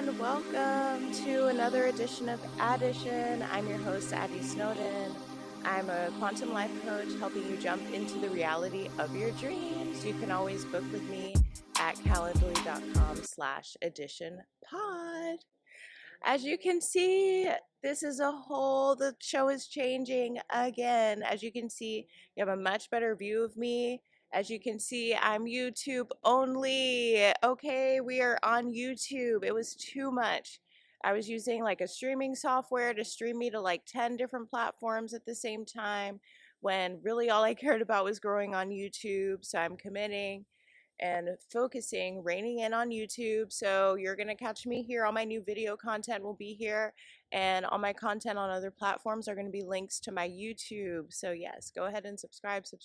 and welcome to another edition of Addition. I'm your host, Addy Snowden. I'm a quantum life coach helping you jump into the reality of your dreams. You can always book with me at calendly.com/addition-pod. As you can see, this is the show is changing again. As you can see, you have a much better view of me. As you can see, I'm YouTube only. Okay, we are on YouTube. It was too much. I was using like a streaming software to stream me to like 10 different platforms at the same time when really all I cared about was growing on YouTube. So I'm committing and focusing, reining in on YouTube. So you're going to catch me here. All my new video content will be here, and all my content on other platforms are going to be links to my YouTube. So yes, go ahead and subscribe to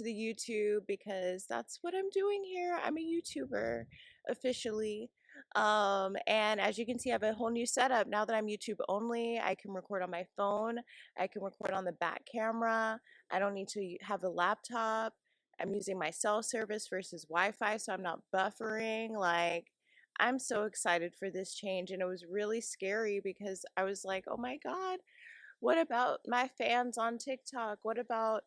the YouTube, because that's what I'm doing here. I'm a YouTuber officially. And as you can see, I have a whole new setup. Now that I'm YouTube only, I can record on my phone. I can record on the back camera. I don't need to have a laptop. I'm using my cell service versus Wi-Fi, so I'm not buffering. Like, I'm so excited for this change, and it was really scary because I was like, "Oh my God, what about my fans on TikTok? What about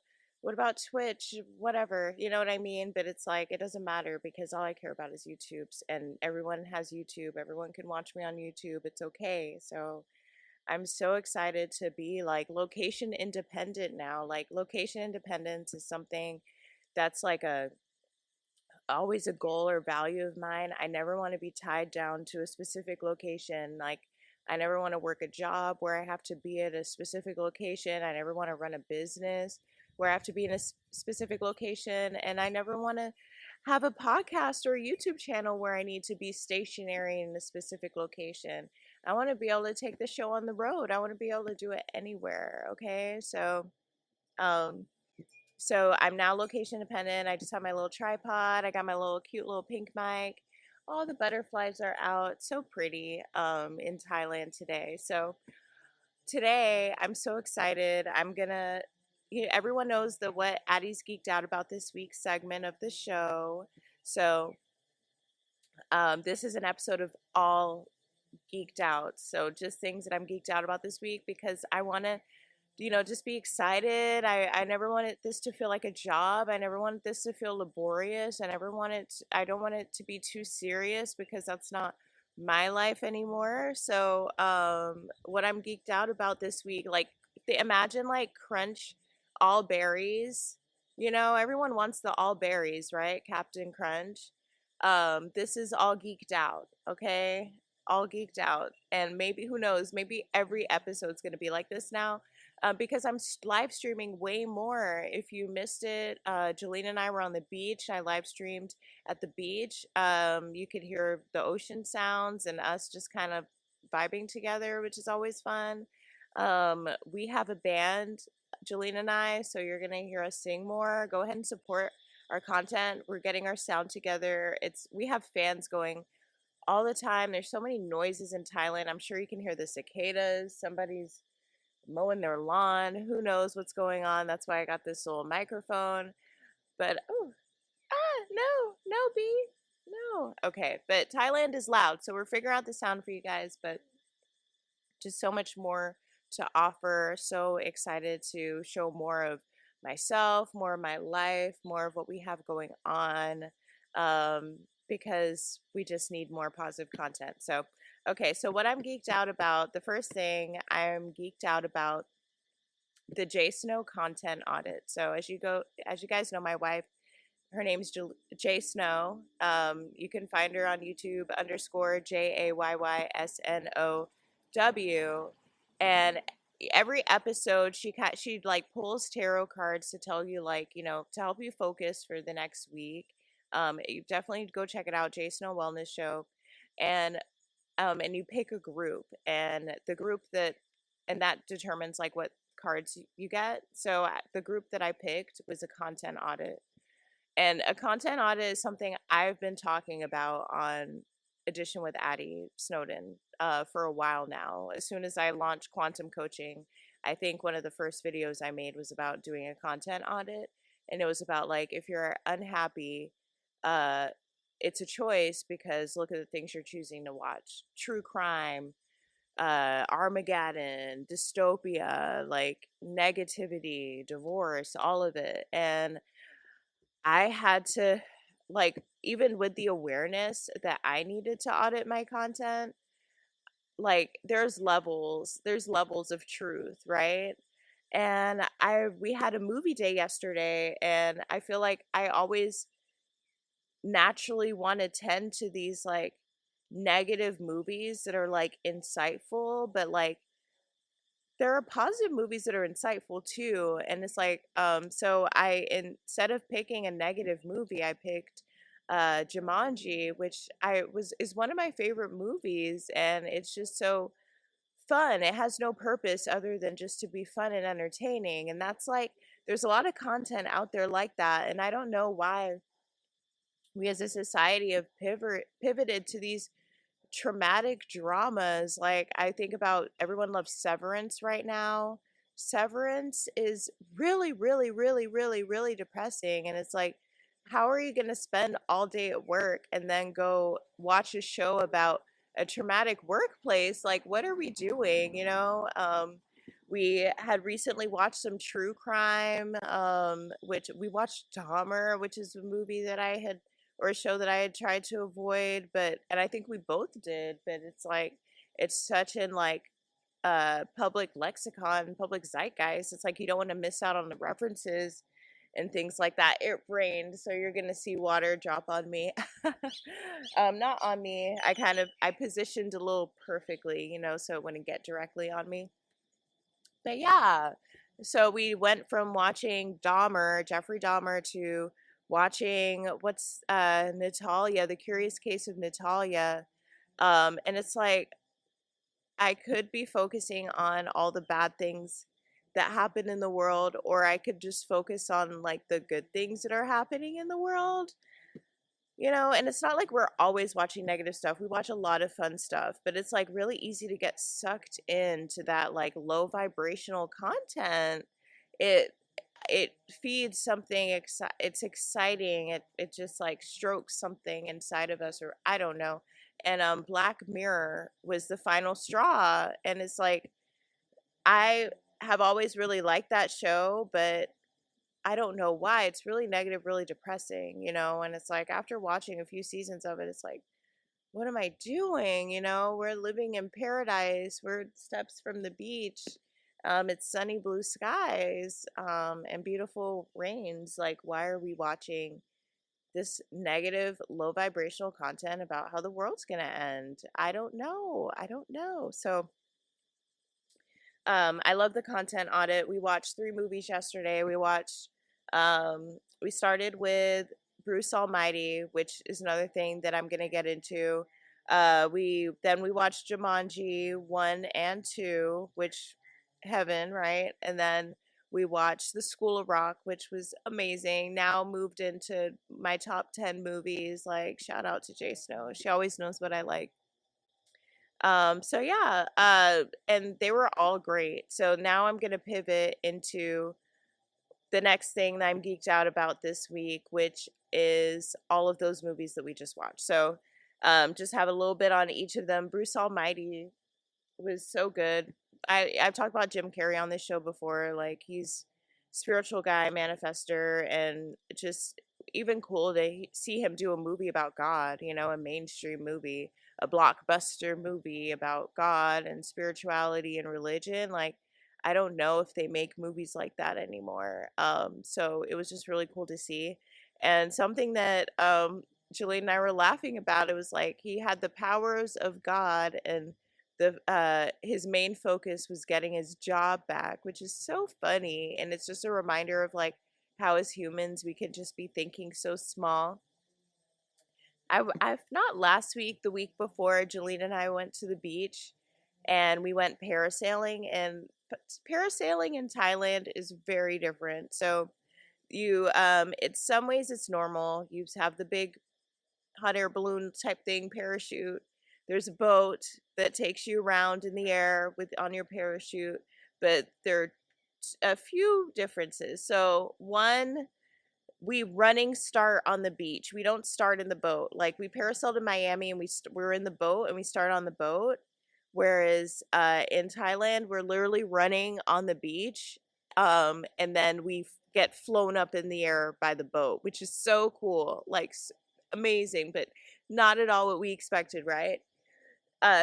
Twitch? Whatever, you know what I mean?" But it's like it doesn't matter because all I care about is YouTube's, and everyone has YouTube. Everyone can watch me on YouTube. It's okay. So I'm so excited to be like location independent now. Like, location independence is something that's like a always a goal or value of mine. I never want to be tied down to a specific location. Like, I never want to work a job where I have to be at a specific location. I never want to run a business where I have to be in a specific location, and I never want to have a podcast or a YouTube channel where I need to be stationary in a specific location. I want to be able to take the show on the road. I want to be able to do it anywhere. Okay, um so I'm now location dependent. I just have my little tripod. I got my little cute little pink mic. All the butterflies are out. So pretty in Thailand today. So today I'm so excited. Everyone knows the What Addy's Geeked Out About this week's segment of the show. So this is an episode of all geeked out. So just things that I'm geeked out about this week, because I want to just be excited. I never wanted this to feel like a job. I never wanted this to feel laborious. I don't want it to be too serious, because that's not my life anymore. So, what I'm geeked out about this week, like, imagine like Crunch all berries. Everyone wants the all berries, right? Captain Crunch. This is all geeked out, okay? All geeked out. And maybe, who knows, maybe every episode's going to be like this now, because I'm live streaming way more. If you missed it, Jolene and I were on the beach. I live streamed at the beach. You could hear the ocean sounds and us just kind of vibing together, which is always fun. We have a band, Jolene and I, so you're going to hear us sing more. Go ahead and support our content. We're getting our sound together. We have fans going all the time. There's so many noises in Thailand. I'm sure you can hear the cicadas. Somebody's mowing their lawn. Who knows what's going on? That's why I got this little microphone. But no, B, no. Okay, but Thailand is loud, so we're figuring out the sound for you guys. But just so much more to offer. So excited to show more of myself, more of my life, more of what we have going on, because we just need more positive content. So, okay, so what I'm geeked out about, the first thing I'm geeked out about, the J Snow content audit. So as you guys know, my wife, her name's J Snow. You can find her on YouTube _JAYYSNOW. And every episode she like pulls tarot cards to tell you, like, to help you focus for the next week. You definitely go check it out, J Snow Wellness Show. And you pick a group, and that determines like what cards you get. So the group that I picked was a content audit. And a content audit is something I've been talking about on Edition with Addy Snowden for a while now. As soon as I launched quantum coaching, I think one of the first videos I made was about doing a content audit. And it was about, like, if you're unhappy, it's a choice because look at the things you're choosing to watch. True crime, Armageddon, dystopia, like negativity, divorce, all of it. And I had to, like, even with the awareness that I needed to audit my content, like there's levels of truth, right? And we had a movie day yesterday, and I feel like I always naturally want to tend to these like negative movies that are like insightful, but like there are positive movies that are insightful too. And it's like so I, instead of picking a negative movie, I picked Jumanji, which I was is one of my favorite movies, and it's just so fun. It has no purpose other than just to be fun and entertaining. And that's like there's a lot of content out there like that, and I don't know why we as a society have pivoted to these traumatic dramas. Like I think about everyone loves Severance right now. Severance is really, really, really, really, really depressing. And it's like, how are you going to spend all day at work and then go watch a show about a traumatic workplace? Like, what are we doing? We had recently watched some true crime, which we watched Dahmer, which is a movie that I had or a show that I had tried to avoid, but and I think we both did, but it's like it's such in like public lexicon, public zeitgeist. It's like you don't want to miss out on the references and things like that. It rained, so you're gonna see water drop on me. Not on me. I positioned a little perfectly, so it wouldn't get directly on me. But yeah, so we went from watching Jeffrey Dahmer, to watching what's Natalia, The Curious Case of Natalia. And it's like I could be focusing on all the bad things that happen in the world, or I could just focus on like the good things that are happening in the world. And it's not like we're always watching negative stuff. We watch a lot of fun stuff, but it's like really easy to get sucked into that like low vibrational content. It it feeds something it's exciting. It just like strokes something inside of us, or I don't know. And Black Mirror was the final straw, and it's like I have always really liked that show, but I don't know why. It's really negative, really depressing, and it's like after watching a few seasons of it, it's like, what am I doing? We're living in paradise. We're steps from the beach. It's sunny blue skies, and beautiful rains. Like, why are we watching this negative, low vibrational content about how the world's going to end? I don't know. I don't know. So, I love the content audit. We watched 3 movies yesterday. We started with Bruce Almighty, which is another thing that I'm gonna get into. We watched Jumanji 1 and 2, which heaven, right? And then we watched The School of Rock, which was amazing. Now moved into my top 10 movies. Like shout out to Jay Snow. She always knows what I like. So yeah, and they were all great. So now I'm gonna pivot into the next thing that I'm geeked out about this week, which is all of those movies that we just watched. So just have a little bit on each of them. Bruce Almighty was so good. I've talked about Jim Carrey on this show before. Like he's spiritual guy, manifester, and just even cool to see him do a movie about God, a mainstream movie, a blockbuster movie about God and spirituality and religion. Like I don't know if they make movies like that anymore. So it was just really cool to see. And something that Julian and I were laughing about, it was like he had the powers of God, and his main focus was getting his job back, which is so funny. And it's just a reminder of like how as humans we can just be thinking so small. I've not last week, the week before, Jolene and I went to the beach and we went parasailing, and parasailing in Thailand is very different. So you it's some ways it's normal. You have the big hot air balloon type thing, parachute. There's a boat that takes you around in the air with on your parachute, but there are a few differences. So one, we running start on the beach. We don't start in the boat. Like we parasailed in Miami and we're in the boat and we start on the boat. Whereas in Thailand, we're literally running on the beach. And then we get flown up in the air by the boat, which is so cool, like amazing, but not at all what we expected, right?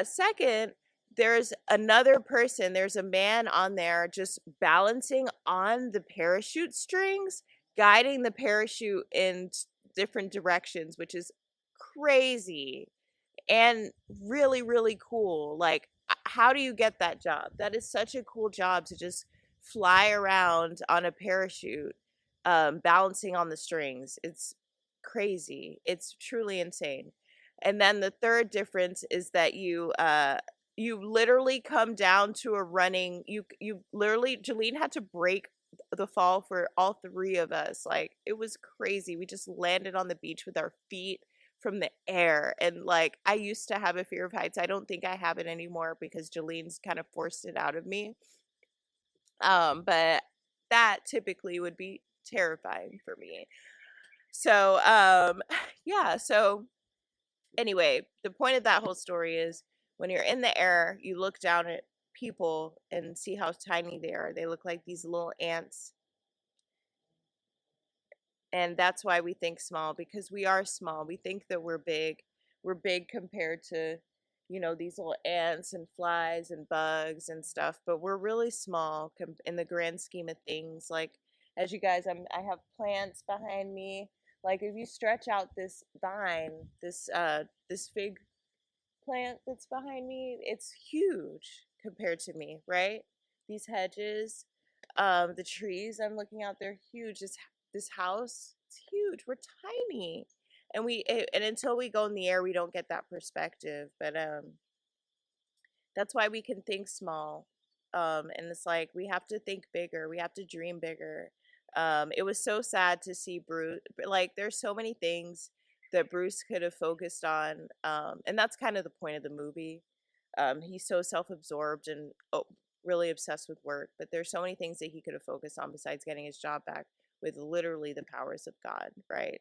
Second, there's another person, there's a man on there just balancing on the parachute strings, guiding the parachute in different directions, which is crazy and really, really cool. Like, how do you get that job? That is such a cool job to just fly around on a parachute, balancing on the strings. It's crazy. It's truly insane. And then the third difference is that you literally come down to a running, you literally, Jolene had to break the fall for all three of us. Like, it was crazy. We just landed on the beach with our feet from the air. And like, I used to have a fear of heights. I don't think I have it anymore because Jolene's kind of forced it out of me. But that typically would be terrifying for me. So yeah, so anyway, the point of that whole story is when you're in the air, you look down at people and see how tiny they are. They look like these little ants. And that's why we think small, because we are small. We think that we're big. We're big compared to, these little ants and flies and bugs and stuff, but we're really small in the grand scheme of things. Like, as you guys, I have plants behind me. Like, if you stretch out this vine, this fig plant that's behind me, it's huge compared to me, right? These hedges, the trees I'm looking out, they're huge. This house, it's huge. We're tiny. And until we go in the air, we don't get that perspective. But that's why we can think small. And it's like we have to think bigger. We have to dream bigger. It was so sad to see Bruce. Like, there's so many things that Bruce could have focused on, and that's kind of the point of the movie. He's so self-absorbed and really obsessed with work, but there's so many things that he could have focused on besides getting his job back with literally the powers of God, right?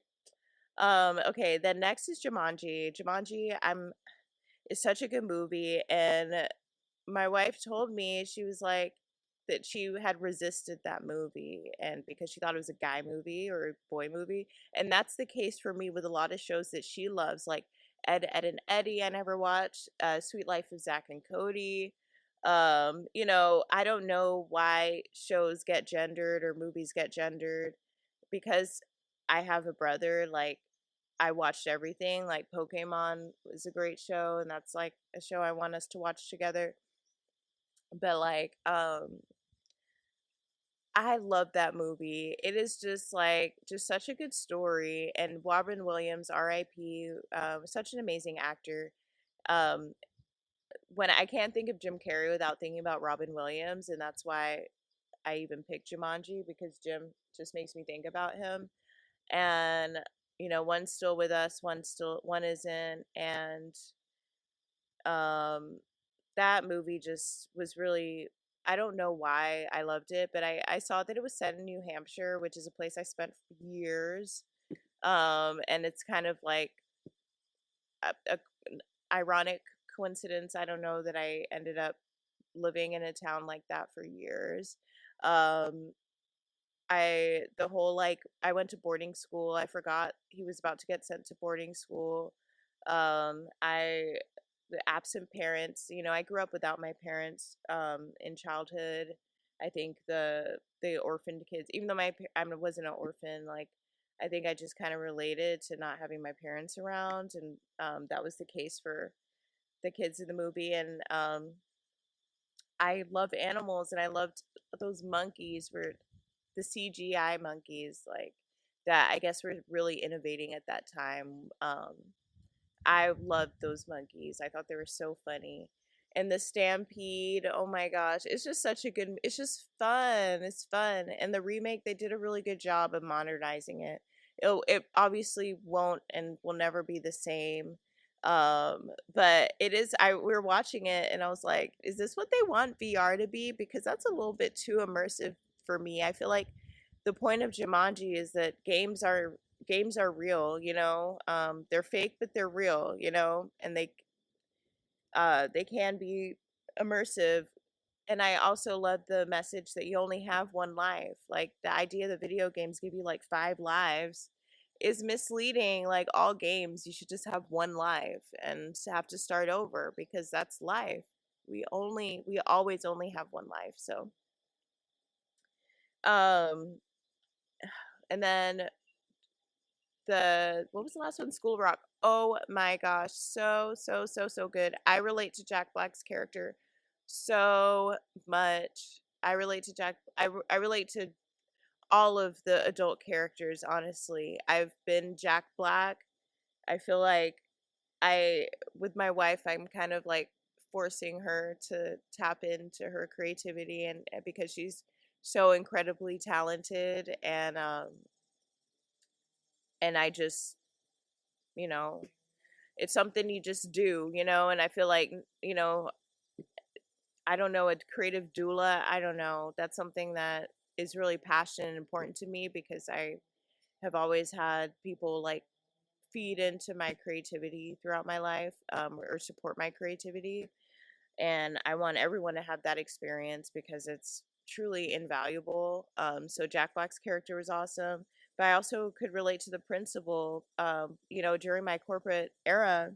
Okay, then next is Jumanji. Jumanji, is such a good movie, and my wife told me, she was like, that she had resisted that movie, and because she thought it was a guy movie or a boy movie. And that's the case for me with a lot of shows that she loves, like Ed and Eddie. I never watched Sweet Life of Zach and Cody. I don't know why shows get gendered or movies get gendered, because I have a brother. Like, I watched everything. Like, Pokemon was a great show, and that's like a show I want us to watch together. But like, I love that movie. It is just such a good story. And Robin Williams, R.I.P., such an amazing actor. Um, when I can't think of Jim Carrey without thinking about Robin Williams, and that's why I even picked Jumanji, because Jim just makes me think about him. And one's still with us, one isn't, and um, that movie just was really, I don't know why I loved it, but I saw that it was set in New Hampshire, which is a place I spent years. And it's kind of like an ironic coincidence. I don't know that I ended up living in a town like that for years. Um, the whole, like, I went to boarding school. I forgot he was about to get sent to boarding school. I The absent parents, I grew up without my parents in childhood. I think the orphaned kids, even though I wasn't an orphan, like, I think I just kind of related to not having my parents around, and that was the case for the kids in the movie. And I love animals, and I loved those monkeys, were the CGI monkeys, like, that I guess were really innovating at that time. I loved those monkeys. I thought they were so funny. And the stampede, oh my gosh, it's just such a good, it's just fun. It's fun. And the remake, they did a really good job of modernizing it. It obviously won't and will never be the same. But it is, we were watching it and I was like, is this what they want VR to be? Because that's a little bit too immersive for me. I feel like the point of Jumanji is that games are real, you know. They're fake, but they're real, you know, and they can be immersive. And I also love the message that you only have one life. Like the idea that video games give you like 5 lives is misleading. Like all games, you should just have one life and have to start over because that's life. We always only have one life. So, um, and then what was the last one? School Rock. Oh my gosh, so good. I relate to Jack Black's character so much. I relate to I relate to all of the adult characters, honestly. I've been Jack Black. I feel like with my wife, I'm kind of like forcing her to tap into her creativity and because she's so incredibly talented and I just, you know, it's something you just do, you know, and I feel like, you know, I don't know, a creative doula, I don't know. That's something that is really passionate and important to me because I have always had people like feed into my creativity throughout my life, or support my creativity. And I want everyone to have that experience because it's truly invaluable. So Jack Black's character was awesome, but I also could relate to the principal. You know, during my corporate era,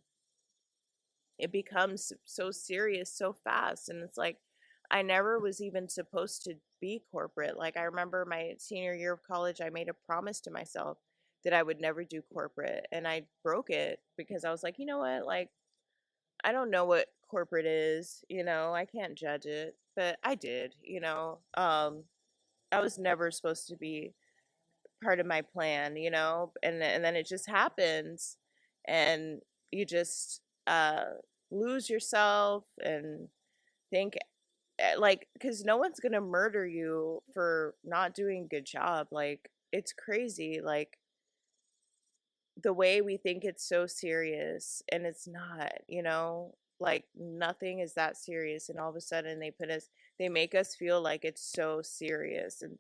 it becomes so serious so fast, and it's like I never was even supposed to be corporate. Like I remember my senior year of college, I made a promise to myself that I would never do corporate, and I broke it because I was like, you know what, like I don't know what corporate is, you know, I can't judge it, but I did, you know. I was never supposed to be part of my plan, you know, and then it just happens, and you just lose yourself and think like because no one's gonna murder you for not doing a good job. Like it's crazy, like the way we think it's so serious and it's not, you know, like nothing is that serious and all of a sudden they make us feel like it's so serious. And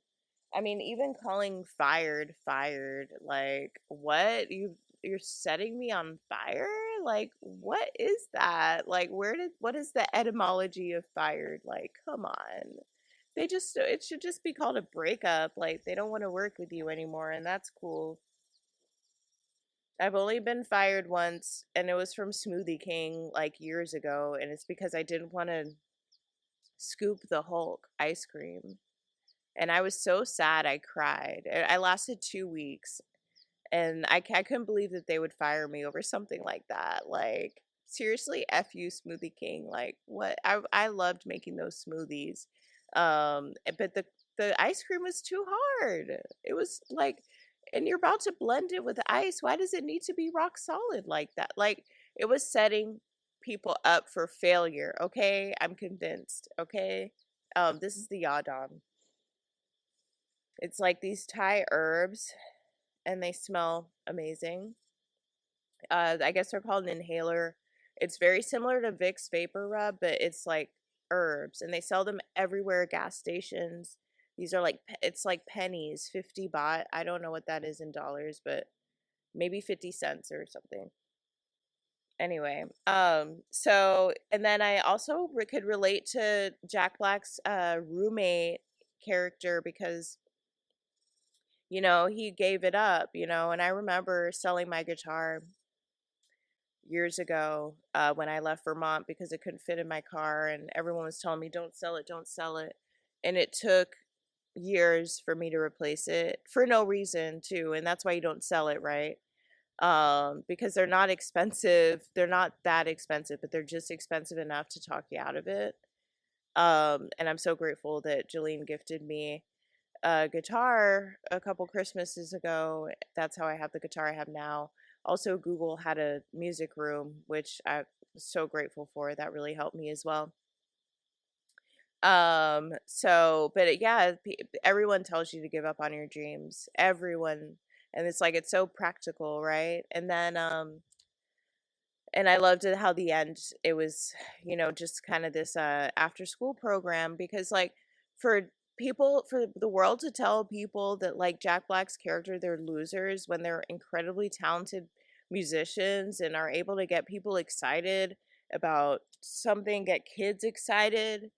I mean, even calling fired, like what? You're setting me on fire? Like what is that? Like what is the etymology of fired? Like come on. It should just be called a breakup. Like they don't want to work with you anymore and that's cool. I've only been fired once and it was from Smoothie King like years ago and it's because I didn't want to scoop the Hulk ice cream. And I was so sad I cried. I lasted 2 weeks, and I couldn't believe that they would fire me over something like that. Like seriously, f you, Smoothie King. Like what? I loved making those smoothies, but the ice cream was too hard. It was like, and you're about to blend it with ice. Why does it need to be rock solid like that? Like it was setting people up for failure. Okay, I'm convinced. Okay, this is the yadam. It's like these Thai herbs, and they smell amazing. I guess they're called an inhaler. It's very similar to Vicks Vapor Rub, but it's like herbs, and they sell them everywhere at gas stations. These are like it's like pennies, 50 baht. I don't know what that is in dollars, but maybe 50 cents or something. Anyway, so and then I also could relate to Jack Black's roommate character because you know, he gave it up, you know, and I remember selling my guitar years ago when I left Vermont because it couldn't fit in my car, and everyone was telling me, don't sell it, don't sell it. And it took years for me to replace it for no reason, too. And that's why you don't sell it, right? Because they're not expensive. They're not that expensive, but they're just expensive enough to talk you out of it. And I'm so grateful that Jolene gifted me a guitar a couple Christmases ago. That's how I have the guitar I have now. Also, Google had a music room, which I'm so grateful for. That really helped me as well. So, but yeah, everyone tells you to give up on your dreams. Everyone, and it's like it's so practical, right? And I loved it how the end it was, you know, just kind of this after school program because like for people, for the world to tell people that like Jack Black's character, they're losers when they're incredibly talented musicians and are able to get people excited about something, get kids excited,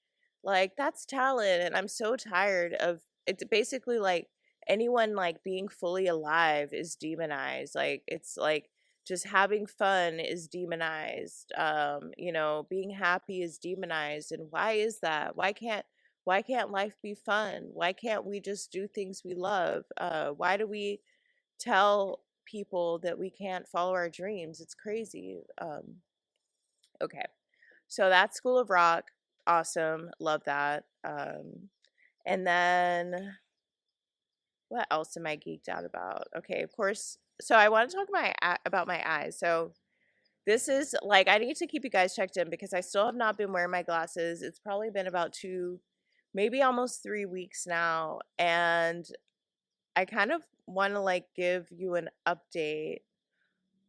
like that's talent. And I'm so tired of it's basically like anyone like being fully alive is demonized. Like it's like just having fun is demonized. You know, being happy is demonized. And why is that? Why can't life be fun? Why can't we just do things we love? Why do we tell people that we can't follow our dreams? It's crazy. Okay, so that's School of Rock. Awesome, love that. And then what else am I geeked out about? Okay, of course. So I want to talk about my eyes. So this is like I need to keep you guys checked in because I still have not been wearing my glasses. It's probably been about 2, maybe almost 3 weeks now, and I kind of want to like give you an update.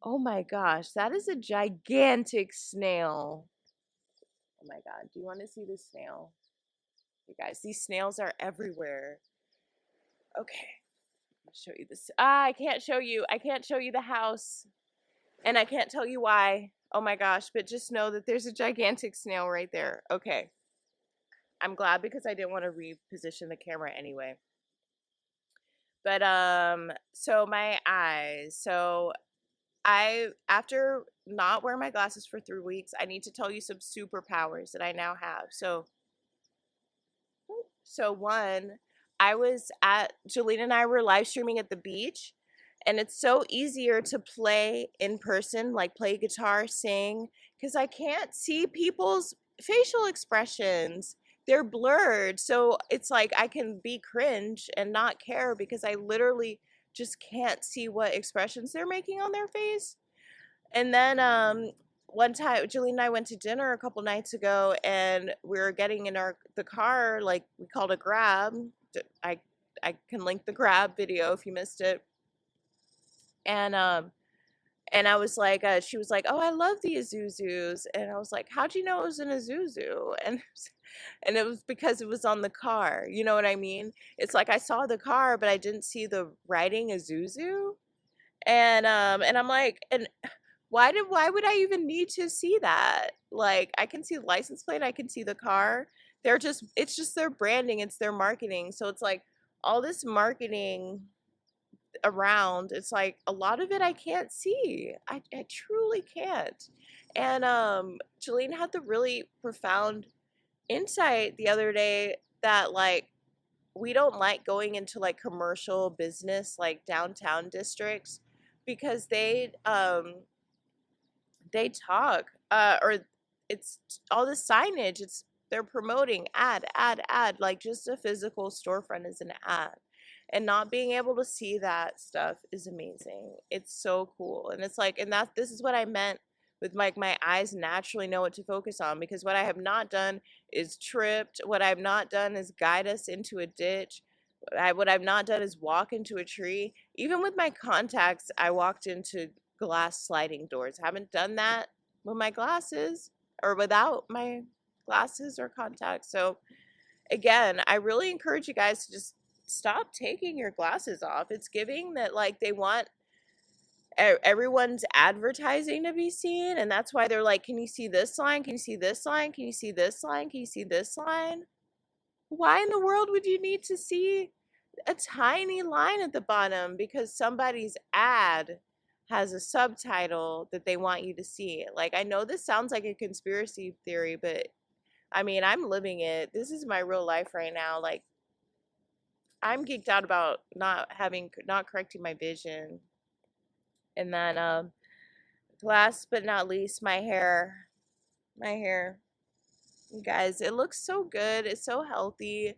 Oh my gosh, that is a gigantic snail. Oh my god, do you want to see the snail? You guys, these snails are everywhere. Okay, I'll show you this. I can't show you. I can't show you the house, and I can't tell you why. Oh my gosh, but just know that there's a gigantic snail right there. Okay. I'm glad because I didn't want to reposition the camera anyway. But so my eyes. So I after not wearing my glasses for 3 weeks, I need to tell you some superpowers that I now have. So one, I was at Jolene and I were live streaming at the beach, and it's so easier to play in person, like play guitar, sing, because I can't see people's facial expressions. They're blurred. So it's like I can be cringe and not care because I literally just can't see what expressions they're making on their face. And then one time Julie and I went to dinner a couple nights ago, and we were getting in the car, like we called a grab. I I can link the grab video if you missed it. And I was like, she was like, "Oh, I love the Isuzus," and I was like, "How'd you know it was an Isuzu?" And it was because it was on the car. You know what I mean? It's like I saw the car, but I didn't see the writing Isuzu. And I'm like, and why would I even need to see that? Like I can see the license plate, I can see the car. It's just their branding, it's their marketing. So it's like all this marketing around, it's like a lot of it I can't see. I truly can't. And Jolene had the really profound insight the other day that like we don't like going into like commercial business like downtown districts because they talk or it's all the signage, it's they're promoting ad, like just a physical storefront is an ad. And not being able to see that stuff is amazing. It's so cool. And it's like, and that this is what I meant with like my eyes naturally know what to focus on, because what I have not done is tripped. What I've not done is guide us into a ditch. What I've not done is walk into a tree. Even with my contacts, I walked into glass sliding doors. I haven't done that with my glasses or without my glasses or contacts. So again, I really encourage you guys to just stop taking your glasses off. It's giving that like they want everyone's advertising to be seen, and that's why they're like, can you see this line? Can you see this line? Can you see this line? Can you see this line? Why in the world would you need to see a tiny line at the bottom because somebody's ad has a subtitle that they want you to see? Like, I know this sounds like a conspiracy theory, but I mean, I'm living it. This is my real life right now. Like, I'm geeked out about not correcting my vision. And then last but not least, my hair. My hair. You guys, it looks so good. It's so healthy.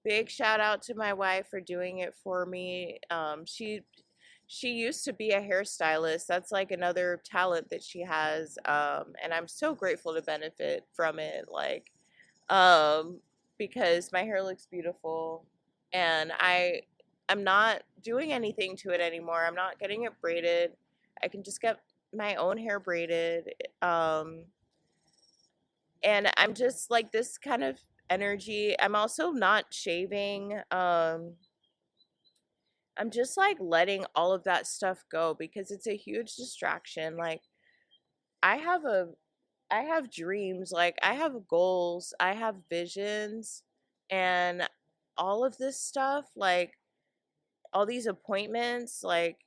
Big shout out to my wife for doing it for me. She used to be a hairstylist. That's like another talent that she has. And I'm so grateful to benefit from it. Like, because my hair looks beautiful, and I'm not doing anything to it anymore. I'm not getting it braided. I can just get my own hair braided. And I'm just like this kind of energy. I'm also not shaving. I'm just like letting all of that stuff go because it's a huge distraction. Like I have a I have dreams, like I have goals, I have visions, and all of this stuff, like all these appointments, like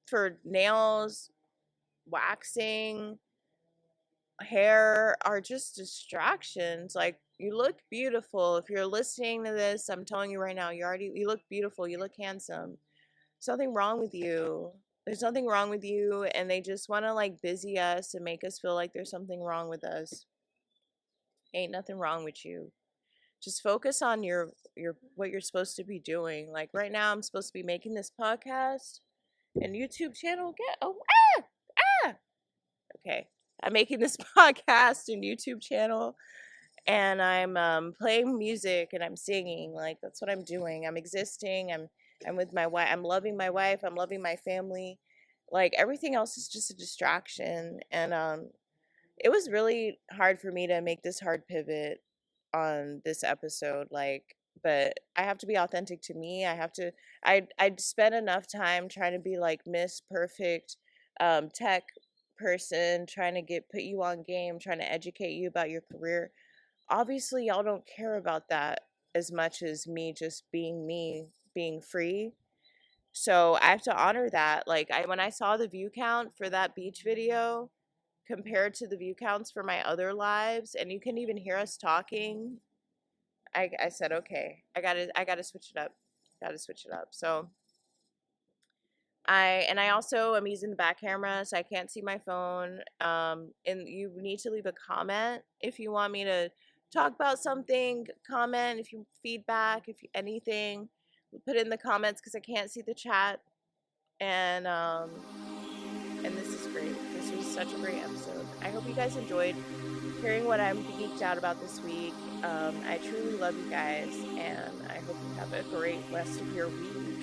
for nails, waxing, hair, are just distractions. Like you look beautiful. If you're listening to this, I'm telling you right now, you look beautiful, you look handsome. There's nothing wrong with you. There's nothing wrong with you, and they just want to like busy us and make us feel like there's something wrong with us. Ain't nothing wrong with you. Just focus on your what you're supposed to be doing. Like right now I'm supposed to be making this podcast and YouTube channel. Get oh ah okay. I'm making this podcast and YouTube channel, and I'm playing music and I'm singing. Like that's what I'm doing. I'm existing. I'm with my wife. I'm loving my wife. I'm loving my family. Like everything else is just a distraction. And it was really hard for me to make this hard pivot on this episode. Like, but I have to be authentic to me. I'd spent enough time trying to be like Miss Perfect tech person, trying to put you on game, trying to educate you about your career. Obviously y'all don't care about that as much as me, being free. So I have to honor that. Like when I saw the view count for that beach video compared to the view counts for my other lives, and you can even hear us talking, I said, okay, I gotta switch it up. Gotta switch it up. So I also am using the back camera, so I can't see my phone. And you need to leave a comment if you want me to talk about something. Comment if you feedback, if you, anything, put it in the comments because I can't see the chat. And this is great. This was such a great episode. I hope you guys enjoyed hearing what I'm geeked out about this week. I truly love you guys, and I hope you have a great rest of your week.